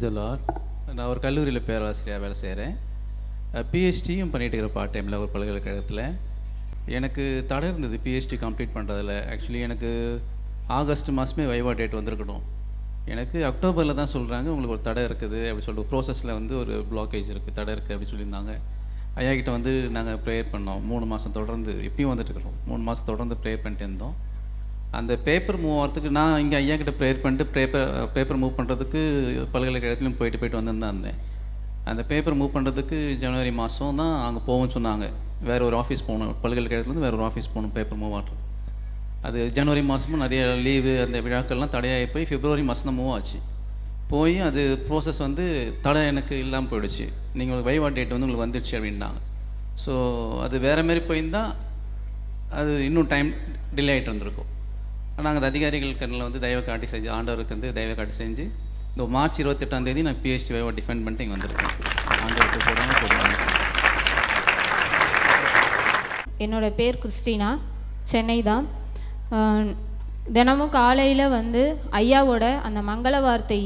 Price த Lord. நான் ஒரு கல்லூரியில் பேராசிரியராக வேலை செய்கிறேன். பிஹெச்டியும் பண்ணிகிட்டு இருக்கிற பார்ட் டைமில் ஒரு பல்கலைக்கழகத்தில். எனக்கு தடை இருந்தது பிஹெச்டி கம்ப்ளீட் பண்ணுறதில். ஆக்சுவலி எனக்கு ஆகஸ்ட் மாதமே வைவா டேட் வந்திருக்கணும். எனக்கு அக்டோபரில் தான் சொல்கிறாங்க உங்களுக்கு ஒரு தடை இருக்குது அப்படி சொல்லிட்டு ப்ரோசஸில் வந்து ஒரு பிளாக்கேஜ் இருக்குது, தடை இருக்குது அப்படி சொல்லியிருந்தாங்க. ஐயா கிட்ட வந்து நாங்கள் ப்ரேயர் பண்ணோம். 3 மாதம் தொடர்ந்து இப்பயும் வந்துட்டு இருக்கிறோம். 3 மாதம் தொடர்ந்து ப்ரேயர் பண்ணிட்டு இருந்தோம். அந்த பேப்பர் மூவ் ஆகிறதுக்கு நான் இங்கே ஐயா கிட்ட ப்ரேயர் பண்ணிட்டு பேப்பர் மூவ் பண்ணுறதுக்கு பல்கலைக்கழகத்துலையும் போயிட்டு வந்திருந்தான் இருந்தேன். அந்த பேப்பர் மூவ் பண்ணுறதுக்கு ஜனவரி மாதம் தான் அங்கே போவோம்னு சொன்னாங்க. வேறு ஒரு ஆஃபீஸ் போகணும், பல்கலைக்கழகத்துலேருந்து வேறு ஒரு ஆஃபீஸ் போகணும் பேப்பர் மூவ் ஆகிறது. அது ஜனவரி மாதமும் நிறைய லீவு அந்த விழாக்கள்லாம் தடையாகி போய் பிப்ரவரி மாதம் தான் மூவ் ஆச்சு. போய் அது ப்ரோசஸ் வந்து தடை எனக்கு இல்லாமல் போயிடுச்சு. நீங்கள் வைவா டேட் வந்து உங்களுக்கு வந்துடுச்சு அப்படின்னாங்க. ஸோ அது வேறு மாரி போயிருந்தால் அது இன்னும் டைம் டிலே ஆகிட்டு இருந்திருக்கும். நாங்கள் அதிகாரிகள் கண்ணில் வந்து தயவு காட்டி செஞ்சு, ஆண்டவருக்கு வந்து தயவு காட்டி செஞ்சு இந்த மார்ச் 28ஆம் தேதி நான் பிஹெச்டி வைவா டிஃபெண்ட் பண்ணிட்டு இங்கே வந்திருக்கேன். ஆண்டவருக்கு சொல்லுவாங்க. என்னோடய பேர் கிறிஸ்டினா, சென்னை தான். தினமும் காலையில் வந்து ஐயாவோட அந்த மங்கள வார்த்தை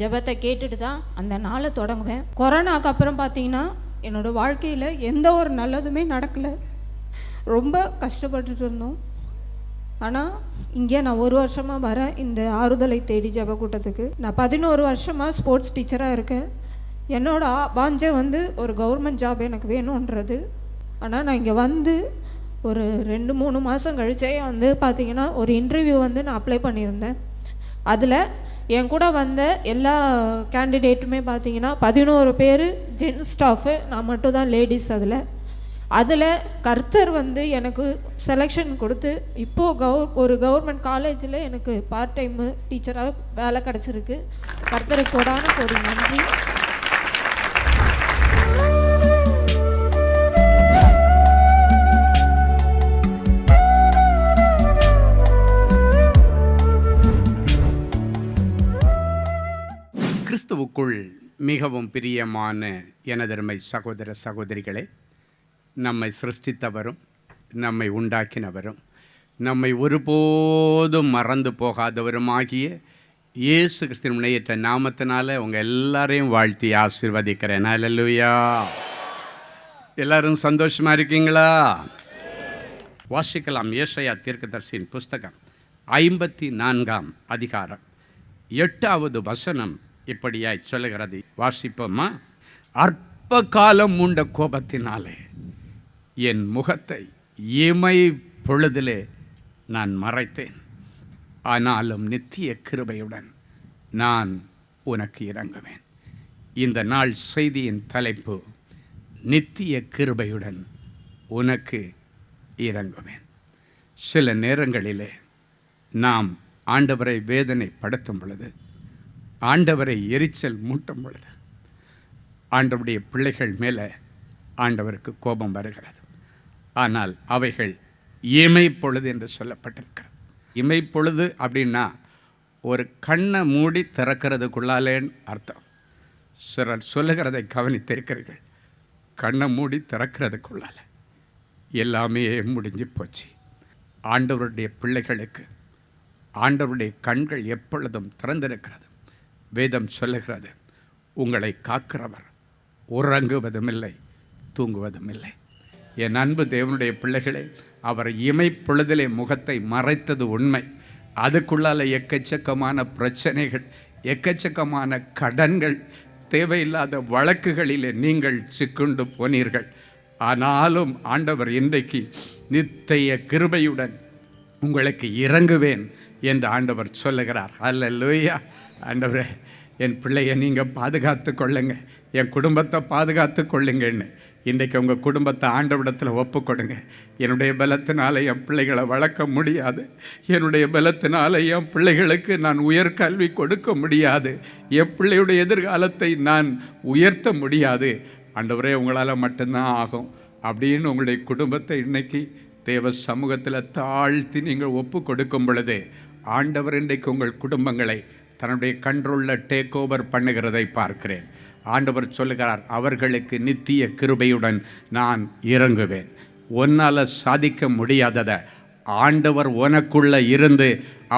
ஜெபத்தை கேட்டுட்டு தான் அந்த நாளை தொடங்குவேன். கொரோனாவுக்கு அப்புறம் பார்த்திங்கன்னா என்னோடய வாழ்க்கையில் எந்த ஒரு நல்லதுமே நடக்கலை. ரொம்ப கஷ்டப்பட்டுட்டு இருந்தோம். ஆனால் இங்கே நான் 1 வருஷமாக வரேன் இந்த ஆறுதலை தேடி ஜெப கூட்டத்துக்கு. நான் 11 வருஷமாக ஸ்போர்ட்ஸ் டீச்சராக இருக்கேன். என்னோடய வாஞ்சை வந்து ஒரு கவர்மெண்ட் ஜாப் எனக்கு வேணுன்றது. ஆனால் நான் இங்கே வந்து ஒரு 2-3 மாதம் கழிச்சே வந்து பார்த்திங்கன்னா ஒரு இன்டர்வியூ வந்து நான் அப்ளை பண்ணியிருந்தேன். அதில் என் கூட வந்த எல்லா கேண்டிடேட்டுமே பார்த்திங்கன்னா 11 பேர் ஜென்ஸ் ஸ்டாஃபு, நான் மட்டும் தான் லேடிஸ். அதில் கர்த்தர் வந்து எனக்கு செலெக்ஷன் கொடுத்து இப்போது ஒரு கவர்மெண்ட் காலேஜில் எனக்கு பார்ட் டைமு டீச்சராக வேலை கிடச்சிருக்கு. கர்த்தருக்கு கோடான கோடி நன்றி. கிறிஸ்துவுக்குள் மிகவும் பிரியமான எனதருமை சகோதர சகோதரிகளே, நம்மை சிருஷ்டித்தவரும் நம்மை உண்டாக்கினவரும் நம்மை ஒருபோதும் மறந்து போகாதவருமாகிய இயேசு கிறிஸ்துவின் முனையற்ற நாமத்தினால உங்கள் எல்லாரையும் வாழ்த்தி ஆசீர்வதிக்கிறேன். அல்லேலூயா. எல்லாரும் சந்தோஷமாக இருக்கீங்களா? வாசிக்கலாம். ஏசாயா தீர்க்கதரிசியின் புஸ்தகம் 54ஆம் அதிகாரம் 8வது வசனம் இப்படியாய் சொல்லுகிறது. வாசிப்போமா? அற்ப காலம் உண்ட கோபத்தினாலே என் முகத்தை இமை பொழுதிலே நான் மறைத்தேன், ஆனாலும் நித்திய கிருபையுடன் நான் உனக்கு இறங்குவேன். இந்த நாள் செய்தியின் தலைப்பு நித்திய கிருபையுடன் உனக்கு இறங்குவேன். சில நேரங்களிலே நாம் ஆண்டவரை வேதனைப்படுத்தும் பொழுது, ஆண்டவரை எரிச்சல் மூட்டும் பொழுது, ஆண்டவருடைய பிள்ளைகள் மேலே ஆண்டவருக்கு கோபம் வருகிறது. ஆனால் அவைகள் இமைப்பொழுது என்று சொல்லப்பட்டிருக்கிறது. இமைப்பொழுது அப்படின்னா ஒரு கண்ணை மூடி திறக்கிறதுக்குள்ளாலேன்னு அர்த்தம். சிலர் சொல்லுகிறதை கவனித்திருக்கிறீர்கள். கண்ணை மூடி திறக்கிறதுக்குள்ளால எல்லாமே முடிஞ்சு போச்சு. ஆண்டவருடைய பிள்ளைகளுக்கு ஆண்டவருடைய கண்கள் எப்பொழுதும் திறந்திருக்கிறது. வேதம் சொல்லுகிறது, உங்களை காக்கிறவர் உறங்குவதும் இல்லை தூங்குவதும் இல்லை. என் அன்பு தேவனுடைய பிள்ளைகளே, அவர் இமைப்பொழுதிலே முகத்தை மறைத்தது உண்மை. அதுக்குள்ளால் எக்கச்சக்கமான பிரச்சனைகள், எக்கச்சக்கமான கடன்கள், தேவையில்லாத வழக்குகளிலே நீங்கள் சிக்குண்டு போனீர்கள். ஆனாலும் ஆண்டவர் இன்றைக்கு நித்திய கிருபையுடன் உங்களுக்கு இறங்குவேன் என்று ஆண்டவர் சொல்லுகிறார். அல்லேலூயா. ஆண்டவரே, என் பிள்ளையை நீங்கள் பாதுகாத்து கொள்ளுங்க, என் குடும்பத்தை பாதுகாத்து கொள்ளுங்கன்னு இன்றைக்கு உங்கள் குடும்பத்தை ஆண்டவரிடத்தில் ஒப்புக்கொடுங்க. என்னுடைய பலத்தினால என் பிள்ளைகளை வளர்க்க முடியாது, என்னுடைய பலத்தினால என் பிள்ளைகளுக்கு நான் உயர்கல்வி கொடுக்க முடியாது, என் பிள்ளையுடைய எதிர்காலத்தை நான் உயர்த்த முடியாது. ஆண்டவரே, உங்களால் மட்டும்தான் ஆகும் அப்படின்னு உங்களுடைய குடும்பத்தை இன்றைக்கி தேவ சமூகத்தில் தாழ்த்தி நீங்கள் ஒப்பு கொடுக்கும் பொழுது ஆண்டவர் இன்றைக்கு உங்கள் குடும்பங்களை தன்னுடைய கண்ட்ரோலில் டேக் ஓவர் பண்ணுகிறதை பார்க்கிறேன். ஆண்டவர் சொல்லுகிறார், அவர்களுக்கு நித்திய கிருபையுடன் நான் இறங்குவேன். உன்னால் சாதிக்க முடியாததை ஆண்டவர் உனக்குள்ளே இருந்து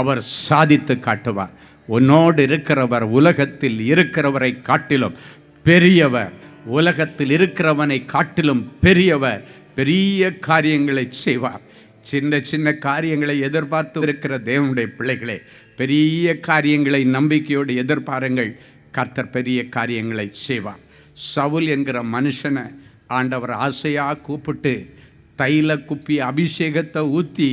அவர் சாதித்து காட்டுவார். உன்னோடு இருக்கிறவர் உலகத்தில் இருக்கிறவரை காட்டிலும் பெரியவர். உலகத்தில் இருக்கிறவனை காட்டிலும் பெரியவர். பெரிய காரியங்களை செய்வார். சின்ன சின்ன காரியங்களை எதிர்பார்த்து இருக்கிற தேவனுடைய பிள்ளைகளே, பெரிய காரியங்களை நம்பிக்கையோடு எதிர்பாருங்கள். கர்த்தர் பெரிய காரியங்களை செய்வார். சவுல் என்கிற மனுஷனை ஆண்டவர் ஆசையாக கூப்பிட்டு தைல குப்பி அபிஷேகத்தை ஊற்றி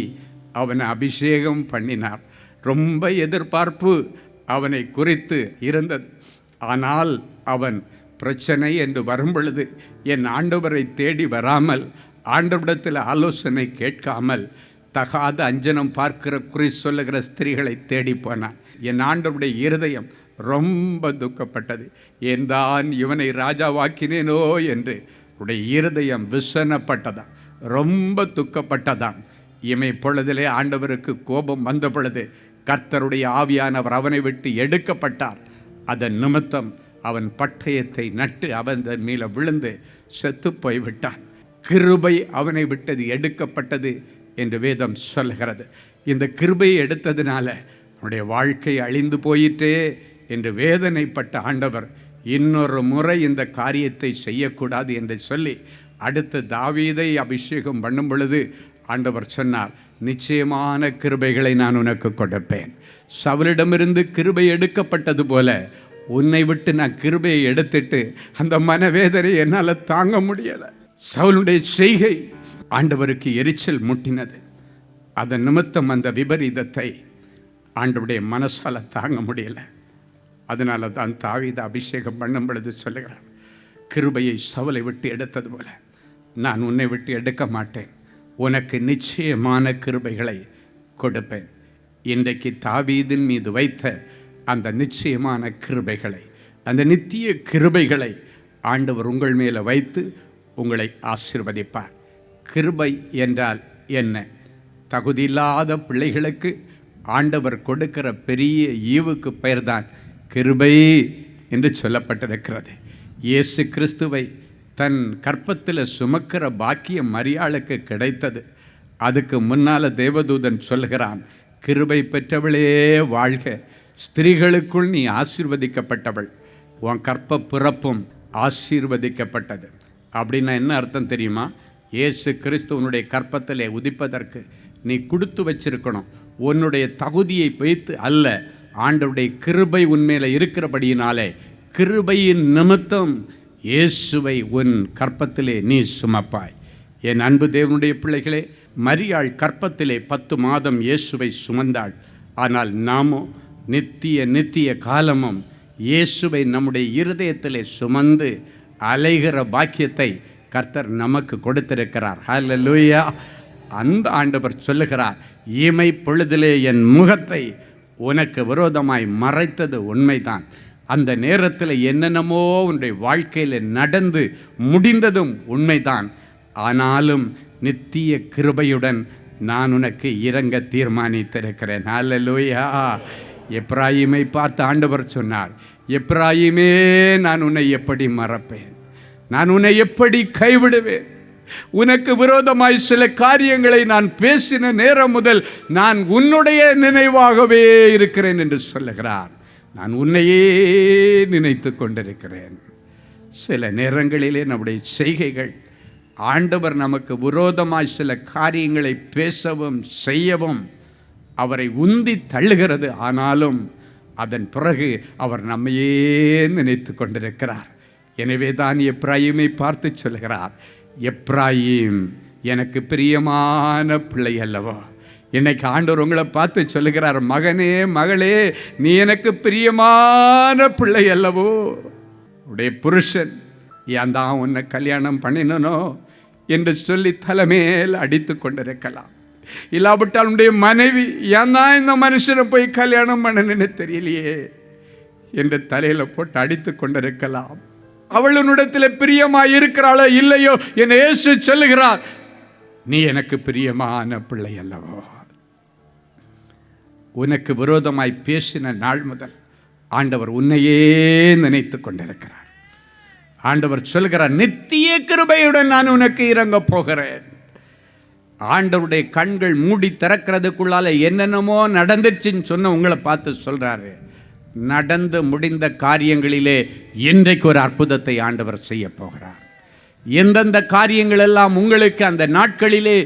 அவனை அபிஷேகம் பண்ணினார். ரொம்ப எதிர்பார்ப்பு அவனை குறித்து இருந்தது. ஆனால் அவன் பிரச்சனை என்று வரும் பொழுது என் ஆண்டவரை தேடி வராமல், ஆண்டவரிடத்தில் ஆலோசனை கேட்காமல், தகாத அஞ்சனம் பார்க்கிற குறி சொல்லுகிற ஸ்திரீகளை தேடி போனான். என் ஆண்டவருடைய இருதயம் ரொம்ப துக்கப்பட்டது. ஏன் தான் இவனை ராஜாவாக்கினேனோ என்று உடைய இருதயம் விசனப்பட்டதாம், ரொம்ப துக்கப்பட்டதாம். இமை பொழுதிலே ஆண்டவருக்கு கோபம் வந்த பொழுது கர்த்தருடைய ஆவியானவர் அவனை விட்டு எடுக்கப்பட்டார். அதன் நிமித்தம் அவன் பட்டயத்தை நட்டு அவன் மேலே விழுந்து செத்து போய்விட்டான். கிருபை அவனை விட்டது எடுக்கப்பட்டது என்று வேதம் சொல்கிறது. இந்த கிருபையை எடுத்ததினால அவனுடைய வாழ்க்கை அழிந்து போயிற்றே என்று வேதனைப்பட்ட ஆண்டவர் இன்னொரு முறை இந்த காரியத்தை செய்யக்கூடாது என்று சொல்லி அடுத்து தாவீதை அபிஷேகம் பண்ணும் பொழுது ஆண்டவர் சொன்னார், நிச்சயமான கிருபைகளை நான் உனக்கு கொடுப்பேன். சவுலிடமிருந்து கிருபை எடுக்கப்பட்டது போல உன்னை விட்டு நான் கிருபையை எடுத்துட்டு அந்த மனவேதனை என்னால் தாங்க முடியலை. சவுலுடைய செய்கை ஆண்டவருக்கு எரிச்சல் முட்டினது. அதன் நிமித்தம் அந்த விபரீதத்தை ஆண்டவருடைய மனசால தாங்க முடியலை. அதனால தான் தாவீதை அபிஷேகம் பண்ணும் பொழுது சொல்லுகிறார், கிருபையை சவுலை விட்டு எடுத்தது போல நான் உன்னை விட்டு எடுக்க மாட்டேன், உனக்கு நிச்சயமான கிருபைகளை கொடுப்பேன். இன்றைக்கு தாவீதின் மீது வைத்த அந்த நிச்சயமான கிருபைகளை, அந்த நித்திய கிருபைகளை ஆண்டவர் உங்கள் மேலே வைத்து உங்களை ஆசீர்வதிப்பார். கிருபை என்றால் என்ன? தகுதியில்லாத பிள்ளைகளுக்கு ஆண்டவர் கொடுக்கிற பெரிய ஈவுக்கு பெயர்தான் கிருபை என்று சொல்லப்பட்டிருக்கிறது. இயேசு கிறிஸ்துவை தன் கற்பத்தில் சுமக்கிற பாக்கியம் மரியாளுக்கு கிடைத்தது. அதுக்கு முன்னால் தேவதூதன் சொல்கிறான், கிருபை பெற்றவளே வாழ்க, ஸ்திரீகளுக்குள் நீ ஆசீர்வதிக்கப்பட்டவள், உன் கற்ப பிறப்பும் ஆசீர்வதிக்கப்பட்டது. அப்படின்னா என்ன அர்த்தம் தெரியுமா? இயேசு கிறிஸ்துவனுடைய கற்பத்திலே உதிப்பதற்கு நீ கொடுத்து வச்சிருக்கணும். உன்னுடைய தகுதியை வைத்து அல்ல, ஆண்டவருடைய கிருபை உன்மேல இருக்கிறபடியினாலே கிருபையின் நிமித்தம் இயேசுவை உன் கற்பத்திலே நீ சுமப்பாய். என் அன்பு தேவனுடைய பிள்ளைகளே, மரியாள் கற்பத்திலே 10 மாதம் இயேசுவை சுமந்தாள். ஆனால் நாமோ நித்திய காலமும் இயேசுவை நம்முடைய இருதயத்திலே சுமந்து அலைகிற பாக்கியத்தை கர்த்தர் நமக்கு கொடுத்திருக்கிறார். ஹல்லேலூயா! அந்த ஆண்டவர் சொல்லுகிறார், இமை பொழுதிலே என் முகத்தை உனக்கு விரோதமாய் மறைத்தது உண்மைதான். அந்த நேரத்தில் என்னென்னமோ உன்னுடைய வாழ்க்கையில் நடந்து முடிந்ததும் உண்மைதான். ஆனாலும் நித்திய கிருபையுடன் நான் உனக்கு இறங்க தீர்மானித்திருக்கிறேன். ஹல்லேலூயா! எப்ராயிமை பார்த்து ஆண்டவர் சொன்னார், எப்ராயிமே, நான் உன்னை எப்படி மறப்பேன்? நான் உன்னை எப்படி கைவிடுவேன்? உனக்கு விரோதமாய் சில காரியங்களை நான் பேசின நேரம் முதல் நான் உன்னுடைய நினைவாகவே இருக்கிறேன் என்று சொல்லுகிறார். நான் உன்னையே நினைத்து கொண்டிருக்கிறேன். சில நேரங்களிலே நம்முடைய செய்கைகள் ஆண்டவர் நமக்கு விரோதமாய் சில காரியங்களை பேசவும் செய்யவும் அவரை உந்தி தள்ளுகிறது. ஆனாலும் அதன் பிறகு அவர் நம்மையே நினைத்து கொண்டிருக்கிறார். எனவே தான் எப்ராயிமை பார்த்து சொல்கிறார், எப்ராயிம் எனக்கு பிரியமான பிள்ளை அல்லவா? இன்னைக்கு ஆண்டவர் உங்களை பார்த்து சொல்லுகிறார், மகனே மகளே, நீ எனக்கு பிரியமான பிள்ளை அல்லவோ? உடைய புருஷன் ஏன் தான் உன்னை கல்யாணம் பண்ணினனோ என்று சொல்லி தலைமையில் அடித்து கொண்டிருக்கலாம். இல்லாவிட்டால் உடைய மனைவி ஏன் தான் இந்த மனுஷனை போய் கல்யாணம் பண்ணணுன்னு தெரியலையே என்று தலையில் போட்டு அடித்து கொண்டிருக்கலாம். அவள் உன்னிடத்தில் பிரியமாய் இருக்கிறாளோ இல்லையோ என் இயேசு சொல்லுகிறார், நீ எனக்கு பிரியமான பிள்ளை அல்லவோ? உனக்கு விரோதமாய் பேசின நாள் முதல் ஆண்டவர் உன்னையே நினைத்து கொண்டிருக்கிறார். ஆண்டவர் சொல்கிறார், நித்திய கிருபையுடன் நான் உனக்கு இறங்க போகிறேன். ஆண்டவருடைய கண்கள் மூடி திறக்கிறதுக்குள்ளால என்னென்னமோ நடந்துச்சுன்னு சொன்ன உங்களை பார்த்து சொல்றாரு, நடந்து முடிந்த காரியங்களிலே இன்றைக்கு ஒரு அற்புதத்தை ஆண்டவர் செய்ய போகிறார். எந்தெந்த காரியங்கள் எல்லாம் உங்களுக்கு அந்த நாட்களிலே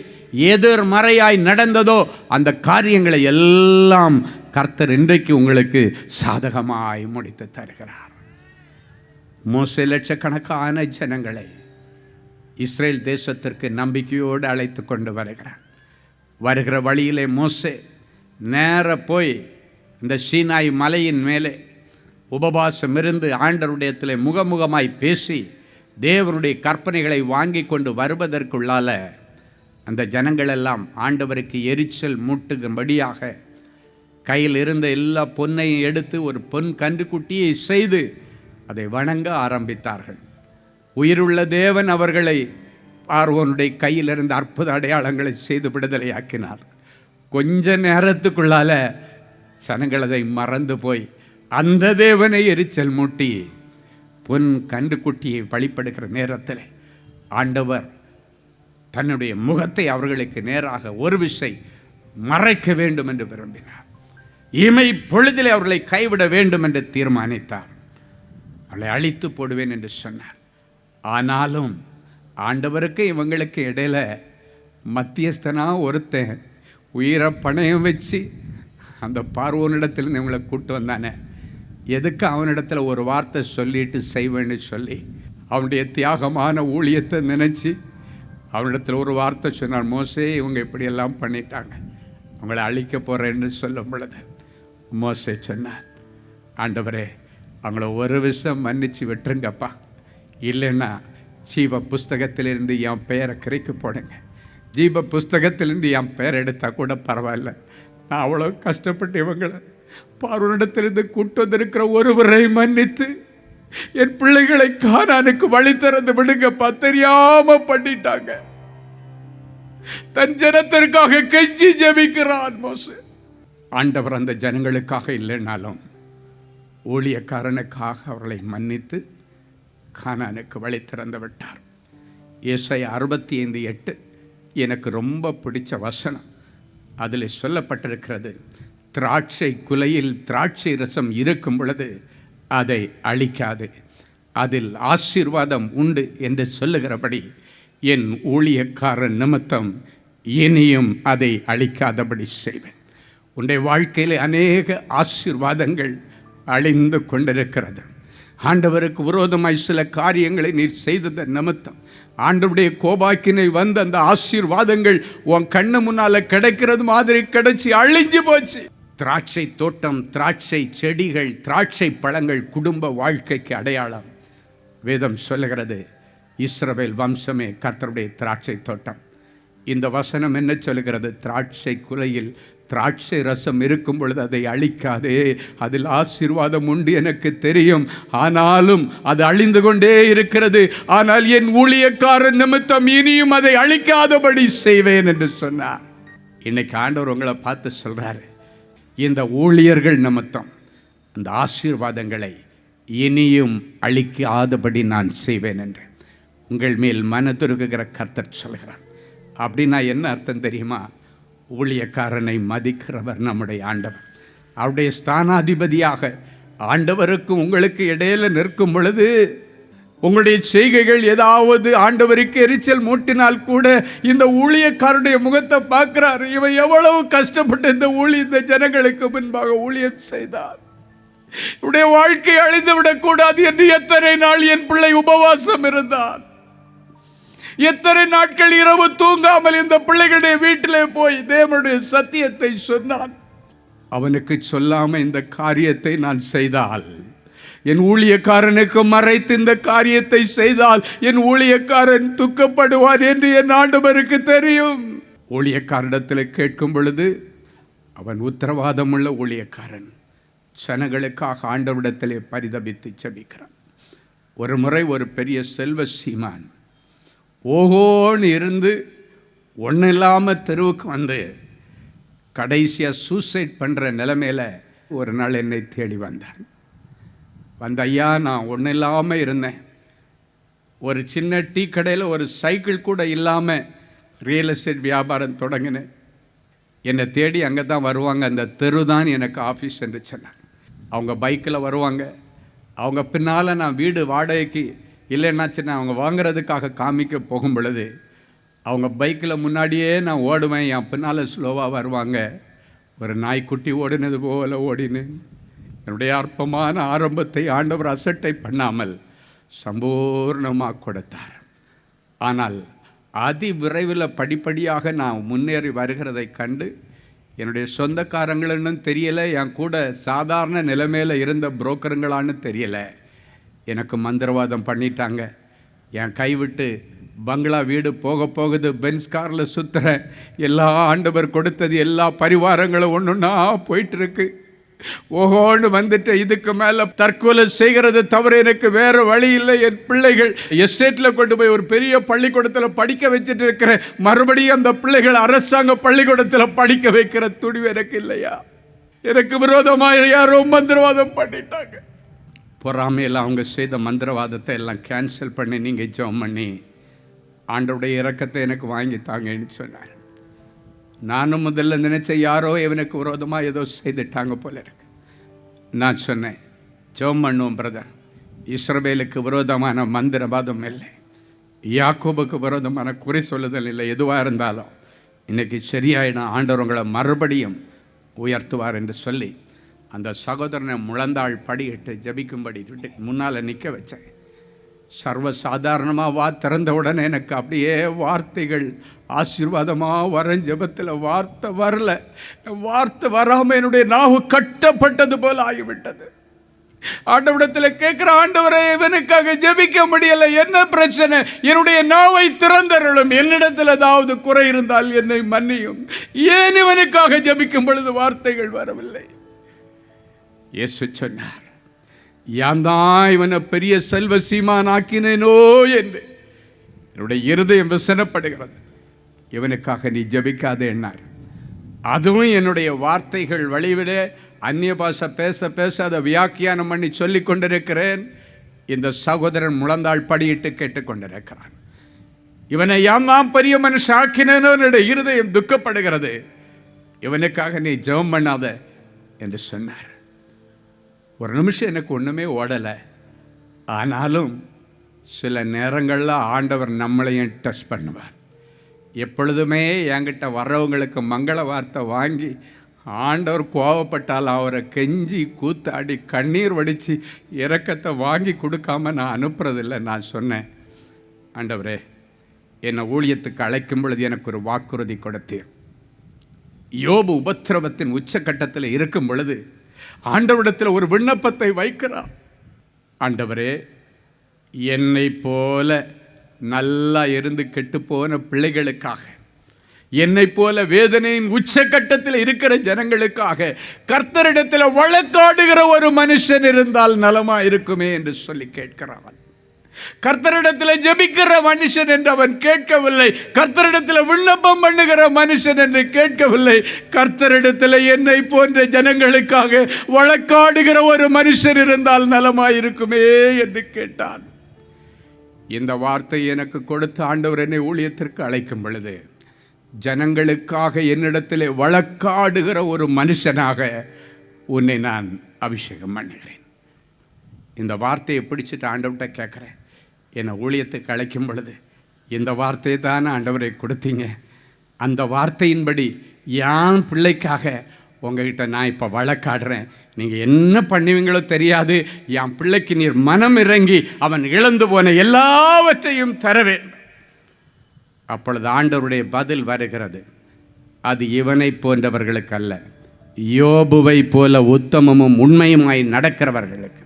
எதிர்மறையாய் நடந்ததோ அந்த காரியங்களை எல்லாம் கர்த்தர் இன்றைக்கு உங்களுக்கு சாதகமாய் முடித்து தருகிறார். மோசே லட்சக்கணக்கான ஜனங்களை இஸ்ரேல் தேசத்திற்கு நம்பிக்கையோடு அழைத்து கொண்டு வருகிறார். வருகிற வழியிலே மோசே நேர போய் இந்த சீனாய் மலையின் மேலே உபவாசம் இருந்து ஆண்டவருடையத்திலே முகமுகமாய் பேசி தேவனுடைய கற்பனைகளை வாங்கி கொண்டு வருவதற்குள்ளால அந்த ஜனங்களெல்லாம் ஆண்டவருக்கு எரிச்சல் மூட்டுகும்படியாக கையில் இருந்த எல்லா பொன்னையும் எடுத்து ஒரு பொன் கன்றுக்குட்டியை செய்து அதை வணங்க ஆரம்பித்தார்கள். உயிருள்ள தேவன் அவர்களை பார்வோனுடைய கையில் இருந்த அற்புத அடையாளங்களை செய்து விடுதலையாக்கினார். கொஞ்ச நேரத்துக்குள்ளால ஜனங்கள் அதை மறந்து போய் அந்த தேவனை எரிச்சல் மூட்டி பொன் கன்றுக்குட்டியை வழிபடுகிற நேரத்தில் ஆண்டவர் தன்னுடைய முகத்தை அவர்களுக்கு நேராக ஒரு விசை மறைக்க வேண்டும் என்று விரும்பினார். இமை பொழுதிலே அவர்களை கைவிட வேண்டும் என்று தீர்மானித்தார். அவளை அழித்து போடுவேன் என்று சொன்னார். ஆனாலும் ஆண்டவருக்கு இவங்களுக்கு இடையில மத்தியஸ்தனா ஒருத்தன் உயிரை பணையம் வச்சு அந்த பார்வோனிடத்திலிருந்து இவங்களை கூட்டு வந்தானே, எதுக்கு அவனிடத்தில் ஒரு வார்த்தை சொல்லிட்டு செய்வேன்னு சொல்லி அவனுடைய தியாகமான ஊழியத்தை நினச்சி அவனிடத்தில் ஒரு வார்த்தை சொன்னார். மோசே இவங்க இப்படியெல்லாம் பண்ணிட்டாங்க, அவங்கள அழிக்க போகிறேன்னு சொல்லும் பொழுது மோசே சொன்னார், ஆண்டவரே அவங்கள ஒரு விஷயம் மன்னிச்சு விட்டுருங்கப்பா, இல்லைன்னா ஜீவ புஸ்தகத்திலிருந்து என் பெயரை கிரைக்கு போடுங்க, ஜீவ புஸ்தகத்திலிருந்து என் பெயர் எடுத்தால் கூட பரவாயில்ல, நான் அவ்வளோ கஷ்டப்பட்டு இவங்களை பார்வனிடத்திலிருந்து கூட்டு வந்திருக்கிற ஒருவரை மன்னித்து என் பிள்ளைகளை கானானுக்கு வழி திறந்து விடுங்கப்பா, தெரியாம பண்ணிட்டாங்க. தன் ஜனத்திற்காக கெஞ்சி ஜெபிக்கிறான் மோசே. ஆண்டவர் அந்த ஜனங்களுக்காக இல்லைனாலும் ஊழியக்காரனுக்காக அவர்களை மன்னித்து கானானுக்கு வழி திறந்து விட்டார். ஏசாயா 65:8 எனக்கு ரொம்ப பிடிச்ச வசனம். அதில் சொல்லப்பட்டிருக்கிறது, திராட்சை குலையில் திராட்சை ரசம் இருக்கும் பொழுது அதை அழிக்காது, அதில் ஆசீர்வாதம் உண்டு என்று சொல்லுகிறபடி என் ஊழியக்காரன் நிமித்தம் இனியும் அதை அழிக்காதபடி செய்வேன். உன்னுடைய வாழ்க்கையில் அநேக ஆசீர்வாதங்கள் அழிந்து கொண்டிருக்கிறது. ஆண்டவருக்கு விரோதமாய் சில காரியங்களை நீர் செய்தத நிமித்தம் ஆண்டவருடைய கோபாக்கினை வந்து அந்த ஆசீர்வாதங்கள் உன் கண்ணு முன்னால கிடைக்கிறது மாதிரி கிடைச்சி அழிஞ்சு போச்சு. திராட்சை தோட்டம், திராட்சை செடிகள், திராட்சை பழங்கள் குடும்ப வாழ்க்கைக்கு அடையாளம். வேதம் சொல்லுகிறது, இஸ்ரவேல் வம்சமே கர்த்தருடைய திராட்சை தோட்டம். இந்த வசனம் என்ன சொல்லுகிறது? திராட்சை குலையில் திராட்சை ரசம் இருக்கும் பொழுது அதை அழிக்காதே, அதில் ஆசீர்வாதம் உண்டு எனக்கு தெரியும், ஆனாலும் அது அழிந்து கொண்டே இருக்கிறது, ஆனால் என் ஊழியக்காரன் நிமித்தம் இனியும் அதை அழிக்காதபடி செய்வேன் என்று சொன்னார். இன்னைக்கு ஆண்டவர் உங்களை பார்த்து சொல்றாரு, இந்த ஊழியர்கள் நிமித்தம் அந்த ஆசீர்வாதங்களை இனியும் அழிக்காதபடி நான் செய்வேன் என்று உங்கள் மேல் மனதுருகுகிற கர்த்தர் சொல்கிறார். அப்படின்னா என்ன அர்த்தம் தெரியுமா? ஊழியக்காரனை மதிக்கிறவர் நம்முடைய ஆண்டவர். அவருடைய ஸ்தானாதிபதியாக ஆண்டவருக்கும் உங்களுக்கு இடையில நிற்கும் பொழுது உங்களுடைய செய்கைகள் ஏதாவது ஆண்டவருக்கு எரிச்சல் மூட்டினால் கூட இந்த ஊழியக்காரனுடைய முகத்தை பார்க்கிறார். இவன் எவ்வளவு கஷ்டப்பட்டு இந்த ஜனங்களுக்கு முன்பாக ஊழியம் செய்தார், இவருடைய வாழ்க்கை அழிந்து விடக்கூடாது என்று எத்தனை நாள் என் பிள்ளை உபவாசம் இருந்தார், எத்தனை நாட்கள் இரவு தூங்காமல் இந்த பிள்ளைகளுடைய வீட்டிலே போய் தேவனுடைய சத்தியத்தை சொன்னான். அவனுக்கு சொல்லாம இந்த காரியத்தை நான் செய்தால், என் ஊழியக்காரனுக்கு மறைத்து இந்த காரியத்தை செய்தால் என் ஊழியக்காரன் துக்கப்படுவார் என்று என் ஆண்டவருக்கு தெரியும். ஊழியக்காரனிடத்தில் கேட்கும் பொழுது அவன் உத்தரவாதமுள்ள ஊழியக்காரன், ஜனங்களுக்காக ஆண்டவரிடத்திலே பரிதபித்து ஜெபிக்கிறான். ஒரு முறை ஒரு பெரிய செல்வ சீமான் ஓகோன்னு இருந்து ஒன்றும் இல்லாமல் தெருவுக்கு வந்து கடைசியாக சூசைட் பண்ணுற நிலைமையில் ஒரு நாள் என்னை தேடி வந்தான். ஐயா, நான் ஒன்றும் இல்லாமல் இருந்தேன், ஒரு சின்ன டீ கடையில் ஒரு சைக்கிள் கூட இல்லாமல் ரியல் எஸ்டேட் வியாபாரம் தொடங்கினேன், என்னை தேடி அங்கே தான் வருவாங்க, அந்த தெரு தான் எனக்கு ஆஃபீஸ் என்று சொன்னாங்க. அவங்க பைக்கில் வருவாங்க. அவங்க பின்னால் நான் வீடு வாடகைக்கு இல்லைன்னாச்சுன்னா அவங்க வாங்குறதுக்காக காமிக்க போகும் பொழுது அவங்க பைக்கில் முன்னாடியே நான் ஓடுவேன், என் பின்னால் ஸ்லோவாக வருவாங்க. ஒரு நாய்க்குட்டி ஓடினது போல் ஓடினேன். என்னுடைய அற்பமான ஆரம்பத்தை ஆண்டவர் அசட்டை பண்ணாமல் சம்பூர்ணமாக கொடுத்தார். ஆனால் அதி விரைவில் படிப்படியாக நான் முன்னேறி வருகிறதை கண்டு என்னுடைய சொந்தக்காரங்களுன்னு தெரியலை, என் கூட சாதாரண நிலைமையில் இருந்த புரோக்கருங்களான்னு தெரியலை, எனக்கு மந்திரவாதம் பண்ணிட்டாங்க. என் கைவிட்டு பங்களா வீடு போக போகுது, பென்ஸ் காரில் சுற்றுறேன். எல்லா ஆண்டவர் கொடுத்தது எல்லா பரிவாரங்களும் ஒன்றுன்னா போயிட்டுருக்கு. ஓஹோன்னு வந்துட்டு இதுக்கு மேலே தற்கொலை செய்கிறது தவிர எனக்கு வேறு வழி இல்லை. என் பிள்ளைகள் எஸ்டேட்டில் கொண்டு போய் ஒரு பெரிய பள்ளிக்கூடத்தில் படிக்க வச்சுட்டு இருக்கிறேன். மறுபடியும் அந்த பிள்ளைகள் அரசாங்க பள்ளிக்கூடத்தில் படிக்க வைக்கிற துணிவு எனக்கு இல்லையா? எனக்கு விரோதமாக யாரோ மந்திரவாதம் பண்ணிட்டாங்க. பொறாமையில் அவங்க செய்த மந்திரவாதத்தை எல்லாம் கேன்சல் பண்ணி நீங்கள் ஜெபம் பண்ணி ஆண்டவருடைய இரக்கத்தை எனக்கு வாங்கித்தாங்கன்னு சொன்னார். நானும் முதல்ல நினைச்ச யாரோ இவனுக்கு விரோதமாக ஏதோ செய்துட்டாங்க போல இருக்கு. நான் சொன்னேன், ஜெபம் பண்ணுவோம் பிரதர். இஸ்ரவேலுக்கு விரோதமான மந்திரவாதம் இல்லை, யாக்கோபுக்கு விரோதமான குறை சொல்லுதல் இல்லை. எதுவாக இருந்தாலும் இன்னைக்கு சரியாயிடும், ஆண்டவர் உங்களை மறுபடியும் உயர்த்துவார் என்று சொல்லி அந்த சகோதரனை முழந்தாள் படியிட்டு ஜபிக்கும்படி முன்னால் நிற்க வச்சேன். சர்வசாதாரணமாக திறந்த உடனே எனக்கு அப்படியே வார்த்தைகள் ஆசீர்வாதமாக வர ஜெபத்தில் வார்த்தை வரல. வார்த்தை வராமல் என்னுடைய நாவு கட்டப்பட்டது போல் ஆகிவிட்டது. ஆண்டவரிடத்தில் கேட்குற, ஆண்டவரை இவனுக்காக ஜெபிக்க முடியலை, என்ன பிரச்சனை? என்னுடைய நாவை திறந்தருளும், என்னிடத்தில் ஏதாவது குறை இருந்தால் என்னை மன்னியும். ஏன் இவனுக்காக ஜெபிக்கும் பொழுது வார்த்தைகள் வரவில்லை? இயேசு சொன்னார், யான் தான் இவனை பெரிய செல்வ சீமான் ஆக்கினேனோ என்று என்னுடைய இருதயம் விசனப்படுகிறது. இவனுக்காக நீ ஜெபிக்காதே என்னார். அதுவும் என்னுடைய வார்த்தைகள் வழிவிட அந்நிய பாஷை பேச பேச அதை வியாக்கியானம் பண்ணி சொல்லி கொண்டிருக்கிறேன். இந்த சகோதரன் முழந்தாள் படியிட்டு கேட்டுக்கொண்டிருக்கிறான். இவனை யான் தான் பெரிய மனுஷன் ஆக்கினேனோ என்னுடைய இருதயம் துக்கப்படுகிறது, இவனுக்காக நீ ஜெபம் பண்ணாத என்று சொன்னார். ஒரு நிமிஷம் எனக்கு ஒன்றுமே ஓடலை. ஆனாலும் சில நேரங்களில் ஆண்டவர் நம்மளையும் டச் பண்ணுவார். எப்பொழுதுமே என்கிட்ட வர்றவங்களுக்கு மங்கள வார்த்தை வாங்கி ஆண்டவர் கோவப்பட்டால் அவரை கெஞ்சி கூத்தாடி கண்ணீர் வடித்து இரக்கத்தை வாங்கி கொடுக்காம நான் அனுப்புறதில்லை. நான் சொன்னேன், ஆண்டவரே என்னை ஊழியத்துக்கு அழைக்கும் பொழுது எனக்கு ஒரு வாக்குறுதி கொடுத்தீர். யோபு உபத்திரவத்தின் உச்சக்கட்டத்தில் இருக்கும் பொழுது ஆண்டவரிடத்தில் ஒரு விண்ணப்பத்தை வைக்கிறார். ஆண்டவரே, என்னை போல நல்லா இருந்து கெட்டுப்போன பிள்ளைகளுக்காக, என்னை போல வேதனையின் உச்சக்கட்டத்தில் இருக்கிற ஜனங்களுக்காக கர்த்தரிடத்தில் வழக்காடுகிற ஒரு மனுஷன் இருந்தால் நலமா இருக்குமே என்று சொல்லி கேட்கிறான். கர்த்தரிடத்தில் ஜெபிக்கிற மனுஷன் என்று அவன் கேட்கவில்லை, கர்த்தரிடத்தில் விண்ணப்பம் பண்ணுகிற மனுஷன் என்று கேட்கவில்லை. கர்த்தரிடத்தில் என்னை போன்ற ஜனங்களுக்காக வழக்காடுகிற ஒரு மனுஷன் இருந்தால் நலமாயிருக்குமே என்று கேட்டான். இந்த வார்த்தை எனக்கு கொடுத்த ஆண்டவர் என்னை ஊழியத்திற்கு அழைக்கும் பொழுது ஜனங்களுக்காக என்னிடத்தில் வழக்காடுகிற ஒரு மனுஷனாக உன்னை நான் அபிஷேகம் பண்ணுகிறேன். இந்த வார்த்தையை பிடிச்சிட்டு ஆண்டவர்கிட்ட கேட்குறேன், என்னை ஊழியத்துக்கு அழைக்கும் பொழுது இந்த வார்த்தையை தானே ஆண்டவரை கொடுத்தீங்க. அந்த வார்த்தையின்படி என் பிள்ளைக்காக உங்ககிட்ட நான் இப்போ வழக்காடுறேன். நீங்கள் என்ன பண்ணுவீங்களோ தெரியாது, என் பிள்ளைக்கு நீர் மனம் இறங்கி அவன் இழந்து போன எல்லாவற்றையும் தரவேன். அப்பொழுது ஆண்டவருடைய பதில் வருகிறது, அது இவனை போன்றவர்களுக்கு அல்ல, யோபுவை போல உத்தமமும் உண்மையுமாய் நடக்கிறவர்களுக்கு.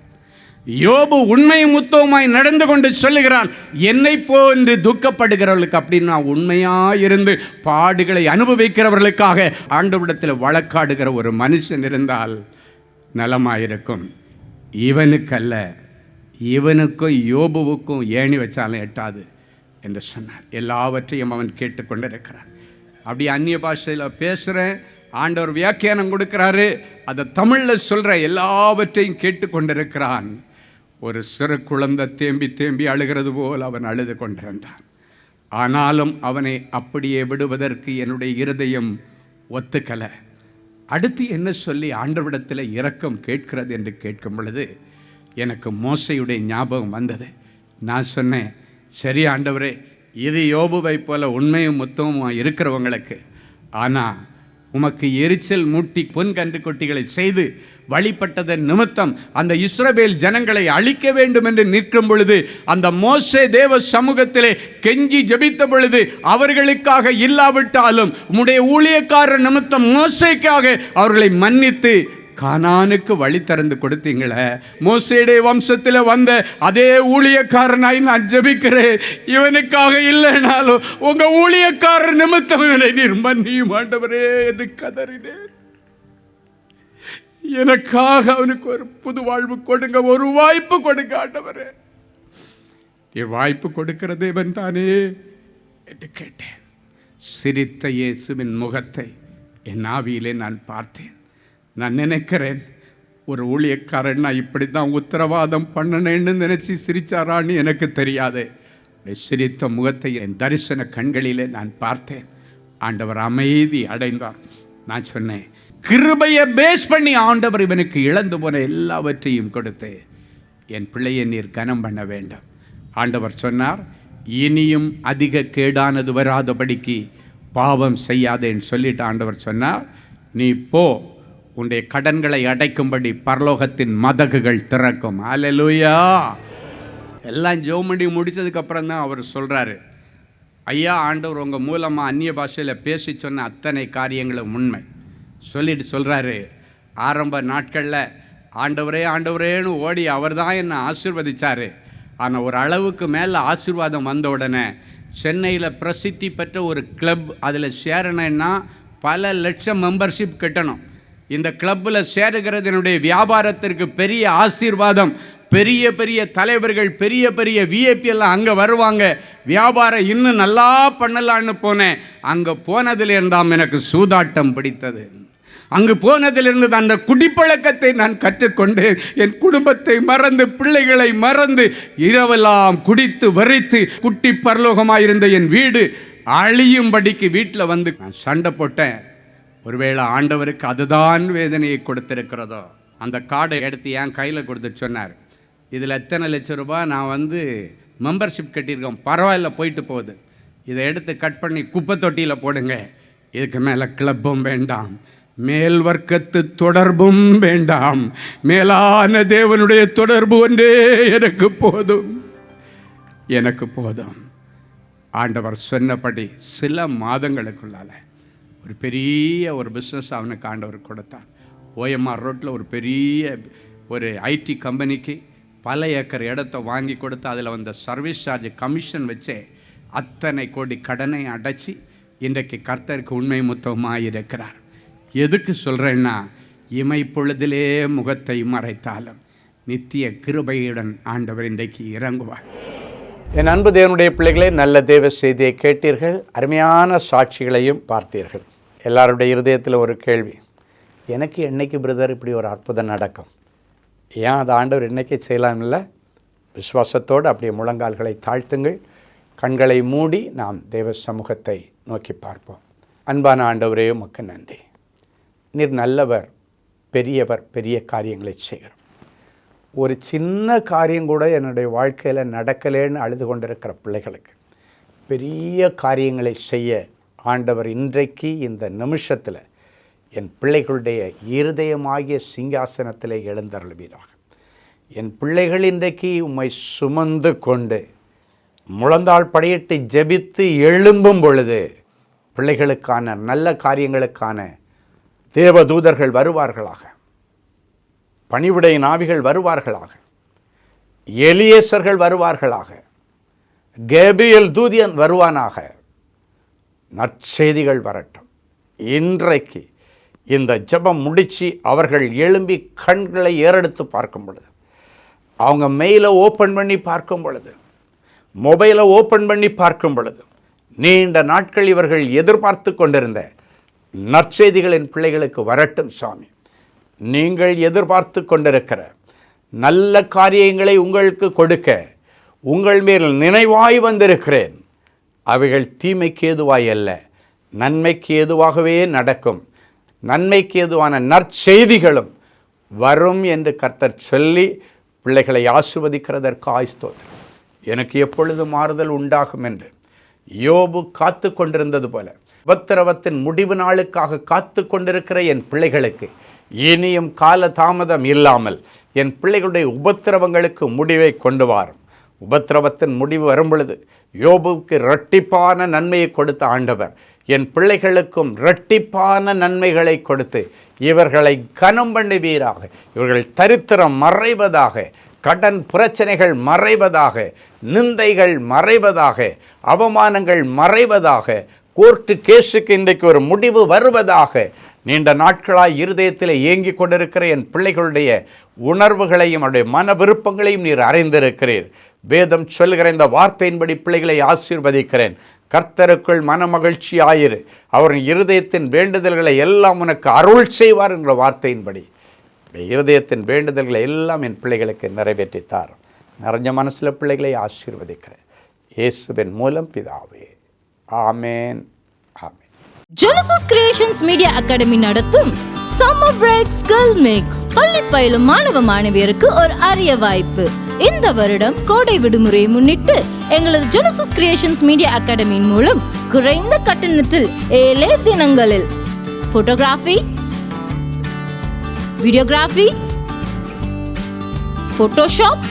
யோபு உண்மையும் உத்தமமாய் நடந்து கொண்டு சொல்லுகிறான், என்னை போன்று துக்கப்படுகிறவர்களுக்கு. அப்படின்னு நான் உண்மையாக இருந்து பாடுகளை அனுபவிக்கிறவர்களுக்காக ஆண்டவரிடத்தில் வழக்காடுகிற ஒரு மனுஷன் இருந்தால் நலமாயிருக்கும். இவனுக்கல்ல, இவனுக்கும் யோபுவுக்கும் ஏணி வச்சாலும் எட்டாது என்று சொன்னார். எல்லாவற்றையும் அவன் கேட்டுக்கொண்டிருக்கிறான். அப்படி அந்நிய பாஷையில் பேசுகிறேன், ஆண்டவர் வியாக்கியானம் கொடுக்குறாரு, அதை தமிழில் சொல்கிற எல்லாவற்றையும் கேட்டுக்கொண்டிருக்கிறான். ஒரு சிறு குழந்தை தேம்பி தேம்பி அழுகிறது போல் அவன் அழுது கொண்டிருந்தான். ஆனாலும் அவனை அப்படியே விடுவதற்கு என்னுடைய இருதயம் ஒத்துக்கலை. அடுத்து என்ன சொல்லி ஆண்டவரிடத்தில் இரக்கம் கேட்கிறது என்று கேட்கும் பொழுது எனக்கு மோசையுடைய ஞாபகம் வந்தது. நான் சொன்னேன், சரி ஆண்டவரே, இது யோபுவை போல உண்மையும் முத்தமும் இருக்கிறவங்களுக்கு, ஆனால் உமக்கு எரிச்சல் மூட்டி பொன் கன்று கொட்டிகளை செய்து வழிபட்டதன் நிமித்தம் அந்த இஸ்ரவேல் ஜனங்களை அழிக்க வேண்டும் என்று நிற்கும் பொழுது, அந்த மோசே தேவ சமூகத்திலே கெஞ்சி ஜெபித்த பொழுது, அவர்களுக்காக இல்லாவிட்டாலும் உம்முடைய ஊழியக்காரர் நிமித்தம் மோசேக்காக அவர்களை மன்னித்து கானானுக்கு வழி திறந்து கொடுத்தீங்களே. மோசேடைய வம்சத்தில் வந்த அதே ஊழியக்காரனாய் நான் ஜெபிக்கிறேன். இவனுக்காக இல்லைனாலும் உங்க ஊழியக்காரர் நிமித்தம் இவனை நீர் மன்னியும் ஆண்டவரே என்று கதறினேன். எனக்காக அவனுக்கு ஒரு புது வாழ்வு கொடுங்க, ஒரு வாய்ப்பு கொடுங்க ஆண்டவரே. வாய்ப்பு கொடுக்கிற தேவன் தானே என்று கேட்டேன். சிரித்த இயேசுவின் முகத்தை என் ஆவியிலே நான் பார்த்தேன். நான் நினைக்கிறேன், ஒரு ஊழியக்காரன் நான் இப்படி தான் உத்தரவாதம் பண்ணணுன்னு நினைச்சி சிரிச்சாரான்னு எனக்கு தெரியாது. சிரித்த முகத்தை என் தரிசன கண்களிலே நான் பார்த்தேன். ஆண்டவர் அமைதி அடைந்தார். நான் சொன்னேன், கிருபையை பேஸ் பண்ணி ஆண்டவர் இவனுக்கு இழந்து போன எல்லாவற்றையும் கொடுத்து என் பிள்ளையை நீர் கனம் பண்ண வேண்டும். ஆண்டவர் சொன்னார், இனியும் அதிக கேடானது வராதபடிக்கு பாவம் செய்யாதேன்னு சொல்லிட்டு ஆண்டவர் சொன்னார், நீ போ, உன்னுடைய கடன்களை அடைக்கும்படி பரலோகத்தின் மதகுகள் திறக்கும். அல்லேலூயா. எல்லாம் ஜெபம் பண்ணி முடித்ததுக்கப்புறம் தான் அவர் சொல்கிறாரு, ஐயா, ஆண்டவர் உங்கள் மூலமாக அந்நிய பாஷையில் பேசி சொன்ன அத்தனை காரியங்களும் உண்மை சொல்லிட்டு சொல்கிறாரு, ஆரம்ப நாட்களில் ஆண்டவரே ஆண்டவரேன்னு ஓடி அவர் தான் என்னை ஆசீர்வதித்தார். ஆனால் ஒரு அளவுக்கு மேலே ஆசீர்வாதம் வந்த உடனே சென்னையில் பிரசித்தி பெற்ற ஒரு கிளப், அதில் சேரணுன்னா பல லட்சம் மெம்பர்ஷிப் கட்டணும். இந்த கிளப்பில் சேருகிறது என்னுடைய வியாபாரத்திற்கு பெரிய ஆசீர்வாதம். பெரிய பெரிய தலைவர்கள், பெரிய பெரிய விஐபி எல்லாம் அங்கே வருவாங்க. வியாபாரம் இன்னும் நல்லா பண்ணலான்னு போனேன். அங்கே போனதிலிருந்தாம் எனக்கு சூதாட்டம் பிடித்தது. அங்கு போனதிலிருந்து அந்த குடிப்பழக்கத்தை நான் கற்றுக்கொண்டு என் குடும்பத்தை மறந்து, பிள்ளைகளை மறந்து, இரவெல்லாம் குடித்து வரித்து குட்டி பரலோகமாயிருந்த என் வீடு அழியும்படிக்கு வீட்டில் வந்து நான் சண்டை போட்டேன். ஒருவேளை ஆண்டவருக்கு அதுதான் வேதனையை கொடுத்திருக்கிறதோ. அந்த கார்டை எடுத்து என் கையில் கொடுத்துட்டு சொன்னார், இதில் எத்தனை லட்சம் ரூபாய் நான் மெம்பர்ஷிப் கட்டியிருக்கோம், பரவாயில்ல போயிட்டு போகுது, இதை எடுத்து கட் பண்ணி குப்பை தொட்டியில் போடுங்க. இதுக்கு மேலே கிளப்பும் வேண்டாம், மேல் வர்க்கத்து தொடர்பும் வேண்டாம், மேலான தேவனுடைய தொடர்பு ஒன்றே எனக்கு போதும், எனக்கு போதும். ஆண்டவர் சொன்னபடி சில மாதங்களுக்குள்ளால ஒரு பெரிய ஒரு பிஸ்னஸ் அவனுக்கு ஆண்டவர் கொடுத்தார். OMR ரோட்டில் ஒரு பெரிய ஒரு ஐடி கம்பெனிக்கு பல ஏக்கர் இடத்த வாங்கி கொடுத்து அதில் வந்த சர்வீஸ் சார்ஜ் கமிஷன் வச்சே அத்தனை கோடி கடனை அடைச்சி இன்றைக்கு கர்த்தருக்கு உண்மை முத்தமாக இருக்கிறார். எதுக்கு சொல்கிறேன்னா, இமைப்பொழுதிலே முகத்தை மறைத்தாலும் நித்திய கிருபையுடன் ஆண்டவர் இன்றைக்கு இறங்குவார். என் அன்பு தேவனுடைய பிள்ளைகளே, நல்ல தேவ செய்தியை கேட்டீர்கள், அருமையான சாட்சிகளையும் பார்த்தீர்கள். எல்லாருடைய இருதயத்தில் ஒரு கேள்வி, எனக்கு என்னைக்கு பிரதர் இப்படி ஒரு அற்புதம் நடக்கும்? ஏன் அது ஆண்டவர் என்னைக்கு செய்யலாம் இல்லை? விசுவாசத்தோடு அப்படியே முழங்கால்களை தாழ்த்துங்கள், கண்களை மூடி நாம் தேவ சமூகத்தை நோக்கி பார்ப்போம். அன்பான ஆண்டவரே, உமக்கு நன்றி. நீர் நல்லவர், பெரியவர், பெரிய காரியங்களை செய்கிறார். ஒரு சின்ன காரியம் கூட என்னுடைய வாழ்க்கையில் நடக்கலேன்னு அழுது கொண்டிருக்கிற பிள்ளைகளுக்கு பெரிய காரியங்களை செய்ய ஆண்டவர் இன்றைக்கு இந்த நிமிஷத்தில் என் பிள்ளைகளுடைய இருதயமாகிய சிங்காசனத்திலே எழுந்தருள்வீராக. என் பிள்ளைகள் இன்றைக்கு உம்மை சுமந்து கொண்டு முழந்தாள் படியிட்டு ஜெபித்து எழும்பும் பொழுது பிள்ளைகளுக்கான நல்ல காரியங்களுக்கான தேவதூதர்கள் வருவார்களாக, பணிவிடை நாவிகள் வருவார்களாக, எலியேசர்கள் வருவார்களாக, கேபிரியல் தூதியன் வருவானாக. நற்செய்திகள் வரட்டும். இன்றைக்கு இந்த ஜெபம் முடித்து அவர்கள் எழும்பி கண்களை ஏறெடுத்து பார்க்கும் பொழுது, அவங்க மெயிலை ஓப்பன் பண்ணி பார்க்கும் பொழுது, மொபைலை ஓப்பன் பண்ணி பார்க்கும் பொழுது, நீண்ட நாட்கள் இவர்கள் எதிர்பார்த்து கொண்டிருந்த நற்செய்திகளின் பிள்ளைகளுக்கு வரட்டும் சாமி. நீங்கள் எதிர்பார்த்து கொண்டிருக்கிற நல்ல காரியங்களை உங்களுக்கு கொடுக்க உங்கள் மேல் நினைவாய் வந்திருக்கிறேன். அவைகள் தீமைக்கு ஏதுவாய் அல்ல, நன்மைக்கு ஏதுவாகவே நடக்கும். நன்மைக்கு ஏதுவான நற்செய்திகளும் வரும் என்று கர்த்தர் சொல்லி பிள்ளைகளை ஆசீர்வதிக்கிறதற்கு ஸ்தோத்திரம். எனக்கு எப்பொழுது மாறுதல் உண்டாகும் என்று யோபு காத்து கொண்டிருந்தது போல உபத்திரவத்தின் முடிவு நாளுக்காக காத்து கொண்டிருக்கிற என் பிள்ளைகளுக்கு இனியும் கால தாமதம் இல்லாமல் என் பிள்ளைகளுடைய உபத்திரவங்களுக்கு முடிவை கொண்டு வாரும். உபத்திரவத்தின் முடிவு வரும் பொழுது யோபுவுக்கு இரட்டிப்பான நன்மையை கொடுத்த ஆண்டவர் என் பிள்ளைகளுக்கும் இரட்டிப்பான நன்மைகளை கொடுத்து இவர்களை கனம் பண்ணுவீராக. இவர்கள் தரித்திரம் மறைவதாக, கடன் பிரச்சனைகள் மறைவதாக, நிந்தைகள் மறைவதாக, அவமானங்கள் மறைவதாக, கோர்ட்டு கேஸுக்கு இன்றைக்கு ஒரு முடிவு வருவதாக. நீண்ட நாட்களாய் இருதயத்தில் ஏங்கி கொண்டிருக்கிற என் பிள்ளைகளுடைய உணர்வுகளையும் அவருடைய மன விருப்பங்களையும் நீர் அறிந்திருக்கிறீர். வேதம் சொல்கிற இந்த வார்த்தையின்படி பிள்ளைகளை ஆசீர்வதிக்கிறேன். கர்த்தருக்குள் மன மகிழ்ச்சி ஆயிரு, அவரின் இருதயத்தின் வேண்டுதல்களை எல்லாம் உனக்கு அருள் செய்வார் என்ற வார்த்தையின்படி இருதயத்தின் வேண்டுதல்களை எல்லாம் என் பிள்ளைகளுக்கு நிறைவேற்றித்தார். நிறைஞ்ச மனசில் பிள்ளைகளை ஆசீர்வதிக்கிறேன் இயேசுவின் மூலம் பிதாவே. ஆமேன், ஆமேன். ஜெனசிஸ் கிரியேஷன்ஸ் மீடியா அகாடமி நடத்தும் சம்மர் பிரேக் ஸ்கில் மேக் பள்ளி பயிலும் மாணவ மாணவியருக்கு ஒரு அரிய வாய்ப்பு. இந்த வருடம் கோடை விடுமுறையை முன்னிட்டு எங்களது ஜெனசிஸ் கிரியேஷன்ஸ் மீடியா அகாடமியின் மூலம் குறைந்த கட்டணத்தில் 7 தினங்களில் photography, videography, Photoshop,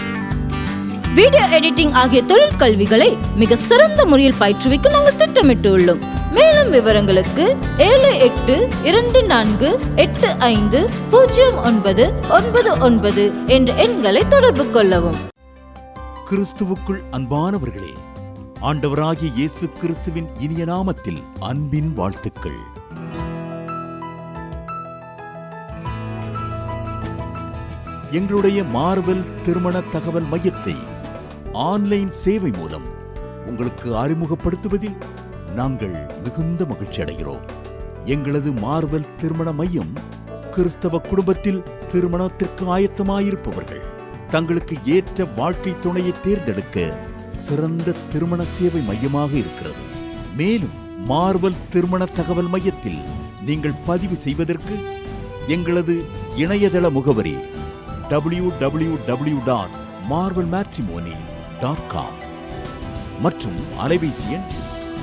video editing ஆகிய தொழிற்கல்விகளை மிக சிறந்த முறையில் பயிற்றுவிக்க நாங்கள் திட்டமிட்டுள்ளோம். மேலும் விவரங்களுக்கு 7824850999 என்ற எண்களை தொடர்பு கொள்ளவும். கிறிஸ்துவுக்குள் அன்பானவர்களே, ஆண்டவராகிய இயேசு கிறிஸ்துவின் இனிய நாமத்தில் அன்பின் வாழ்த்துக்கள். எங்களுடைய மார்வெல் திருமண தகவல் மையத்தை ஆன்லைன் சேவை மூலம் உங்களுக்கு அறிமுகப்படுத்துவதில் நாங்கள் மிகுந்த மகிழ்ச்சி அடைகிறோம். எங்களது மார்வெல் திருமண மையம் கிறிஸ்தவ குடும்பத்தில் திருமணத்திற்கு ஆயத்தமாயிருப்பவர்கள் தங்களுக்கு ஏற்ற வாழ்க்கை துணையை தேர்ந்தெடுக்க சிறந்த திருமண சேவை மையமாக இருக்கிறது. மேலும் மார்வெல் திருமண தகவல் மையத்தில் நீங்கள் பதிவு செய்வதற்கு எங்களது இணையதள முகவரி www.marvelmatrimony.com மற்றும் அலைபேசி எண்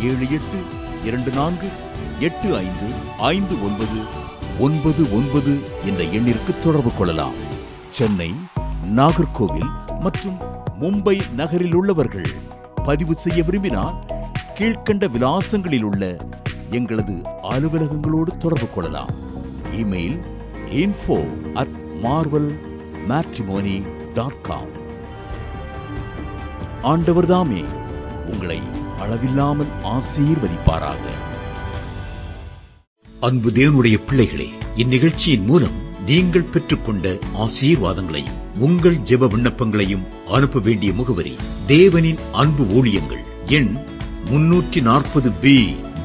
7824855999 என்ற எண்ணிற்கு தொடர்பு கொள்ளலாம். சென்னை, நாகர்கோவில் மற்றும் மும்பை நகரில் உள்ளவர்கள் பதிவு செய்ய விரும்பினால் கீழ்கண்ட விலாசங்களில் உள்ள எங்களது அலுவலகங்களோடு தொடர்பு கொள்ளலாம். Email info@marvelmatrimony.com. ஆண்டவர்தாமே உங்களை அளவில்லாமல் ஆசீர்வதிப்பாராக. அன்பு தேவனுடைய பிள்ளைகளே, இந்நிகழ்ச்சியின் மூலம் நீங்கள் பெற்றுக்கொண்ட ஆசீர்வாதங்களை உங்கள் ஜெப விண்ணப்பங்களையும் அனுப்ப வேண்டிய முகவரி தேவனின் அன்பு ஊழியங்கள், எண் 340B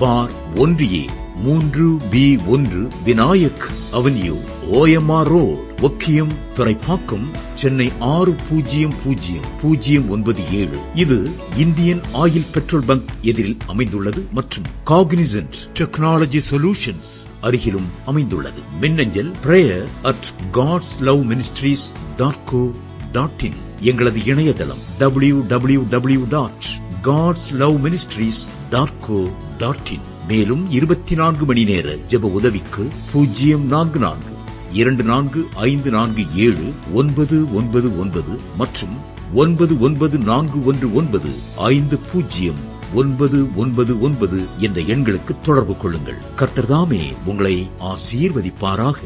பார் 1A 3B1 Vinayak avenue, OMR road, Okkiyam, Thoraipakkam, Chennai 600097. இது இந்தியன் ஆயில் பெட்ரோல் பங்க் எதிரில் அமைந்துள்ளது மற்றும் காக்னிசன்ட் டெக்னாலஜி சொல்யூஷன்ஸ் அருகிலும் அமைந்துள்ளது. மின்னஞ்சல் prayer@godsloveministries.co.in. எங்களது இணையதளம் www.godsloveministries.co.in. மேலும் 24 மணி நேர ஜெப உதவிக்கு 044-24547-999 மற்றும் 9941950999 என்ற எண்களுக்கு தொடர்பு கொள்ளுங்கள். கர்த்தர் தாமே உங்களை ஆசீர்வதிப்பாராக.